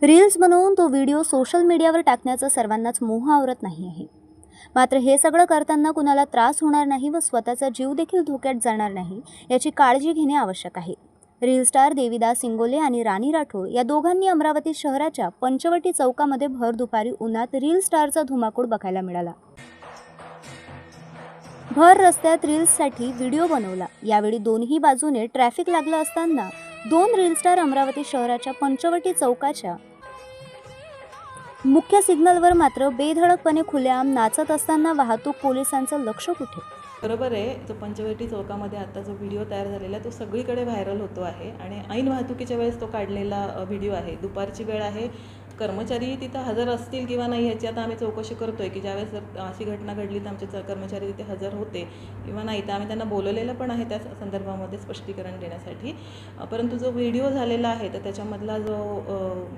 Reels बनवून तो video social मीडियावर टाकण्याचा सर्वांनाच मोह आवरत नाही आहे। मात्र हे सगळं करताना कुणाला त्रास होणार नाही व स्वतःचा जीव देखील धोक्यात जाणार नाही याची काळजी घेणे आवश्यक आहे। रील स्टार देविदास इंगोले आणि राणी राठोड या दोघांनी अमरावती शहराच्या पंचवटी चौकामध्ये भर दुपारी उन्हात रील स्टारचा धुमाकूळ बघायला मिळाला। भर रस्त्यात रील्ससाठी व्हिडिओ बनवला। यावेळी दोन्ही बाजूने ट्रॅफिक लागलं असताना दोन रील स्टार अमरावती शहराच्या पंचवटी चौकाच्या मुख्य सिग्नलवर मात्र बेधडकपणे खुलेआम नाचत असताना वाहतूक पोलिसांचं लक्ष कुठे? बरोबर आहे। जो पंचवटी चौकामध्ये आता जो व्हिडिओ तयार झालेला आहे तो सगळीकडे व्हायरल होतो आहे आणि ऐन वाहतुकीच्या वेळेस तो काढलेला व्हिडिओ आहे। दुपारची वेळ आहे, कर्मचारी तिथं हजर असतील किंवा नाही याची आता आम्ही चौकशी करतोय की ज्यावेळेस जर अशी घटना घडली तर आमचे कर्मचारी तिथे हजर होते किंवा नाही, तर आम्ही त्यांना बोलवलेलं पण आहे त्या संदर्भामध्ये स्पष्टीकरण देण्यासाठी। परंतु जो व्हिडिओ झालेला आहे तर त्याच्यामधला जो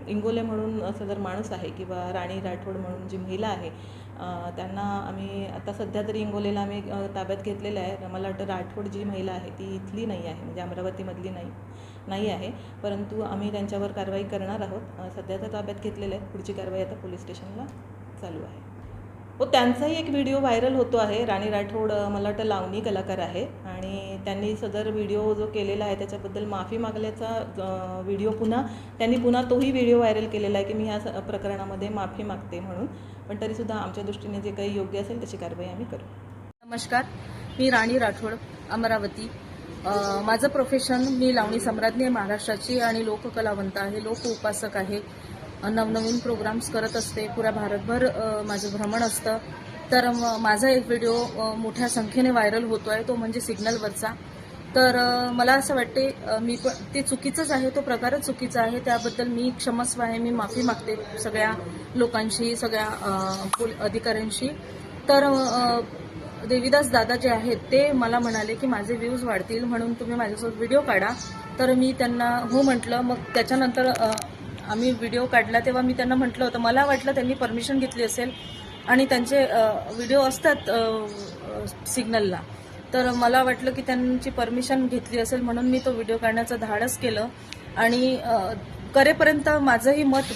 इंगोले म्हणून सदर माणूस आहे किंवा राणी राठोड म्हणून जी महिला आहे त्यांना आम्ही आता सध्या तरी इंगोलेला आम्ही ताब्यात घेतलेलं आहे। मला वाटतं राठोड जी महिला आहे ती इथली नाही आहे, म्हणजे अमरावतीमधली नाही आहे, परंतु आम्ही त्यांच्यावर कारवाई करणार आहोत। सध्या तर ताब्यात घेतलेलं आहे, पुढची कारवाई आता पोलीस स्टेशनला चालू आहे। व त्यांचाही एक व्हिडिओ व्हायरल होतो आहे। राणी राठोड मला वाटतं लावणी कलाकार आहे आणि त्यांनी सदर व्हिडिओ जो केलेला आहे त्याच्याबद्दल माफी मागल्याचा व्हिडिओ त्यांनी पुन्हा तोही व्हिडिओ व्हायरल केलेला आहे की मी ह्या प्रकरणामध्ये माफी मागते म्हणून। पण तरीसुद्धा आमच्या दृष्टीने जे काही योग्य असेल तशी कारवाई आम्ही करू। नमस्कार, मी राणी राठोड, अमरावती। माझं प्रोफेशन, मी लावणी सम्राज्ञी आहे महाराष्ट्राची आणि लोककलावंत आहे, लोक उपासक आहे। नवनवीन प्रोग्राम्स करत असते, पुऱ्या भारतभर माझं भ्रमण असतं। तर माझा एक व्हिडिओ मोठ्या संख्येने व्हायरल होतो आहे, तो म्हणजे सिग्नलवरचा। तर मला असं वाटते मी पण ते चुकीचंच आहे, तो प्रकारच चुकीचा आहे, त्याबद्दल मी क्षमस्व आहे, मी माफी मागते सगळ्या लोकांशी, सगळ्या अधिकाऱ्यांशी। तर देविदास दादा जे आहेत ते मला म्हणाले की माझे व्ह्यूज वाढतील म्हणून तुम्ही माझ्यासोबत व्हिडिओ काढा। तर मी त्यांना हो म्हटलं। मग त्याच्यानंतर आम्ही व्हिडिओ काढला तेव्हा मी त्यांना म्हटलं होतं, मला वाटलं त्यांनी परमिशन घेतली असेल आणि त्यांचे व्हिडिओ असतात सिग्नलला, तर मला वाटलं की त्यांची परमिशन घेतली असेल म्हणून मी तो व्हिडिओ काढण्याचं धाडस केलं आणि करेपर्यंत माझंही मत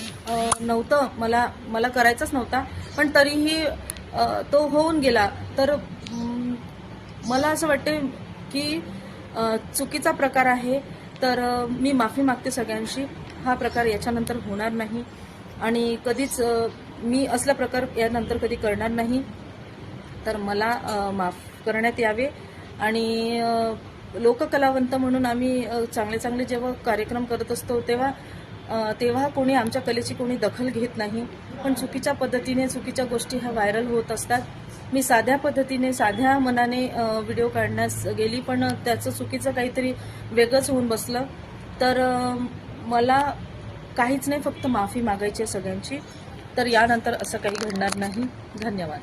नव्हतं, मला करायचंच नव्हता, पण तरीही तो होऊन गेला। तर मला असं वाटते की चुकीचा प्रकार आहे, तर मी माफी मागते सगळ्यांशी। हा प्रकार याच्यानंतर होणार नाही आणि कधीच मी असला प्रकार यानंतर कधी करणार नाही, तर मला माफ करण्यात यावे। आणि लोककलावंत म्हणून आम्ही चांगले जेव्हा कार्यक्रम करत असतो तेव्हा कोणी आमच्या कलेची कोणी दखल घेत नाही, पण चुकीच्या पद्धतीने चुकीच्या गोष्टी ह्या व्हायरल होत असतात। मी साध्या पद्धतीने साध्या मनाने व्हिडिओ काढण्यास गेली, पण त्याचं चुकीचं काहीतरी वेगळंच होऊन बसलं। तर मला काहीच नाही, फक्त माफी मागायची आहे सगळ्यांची। तर यानंतर असं काही घडणार नाही। धन्यवाद।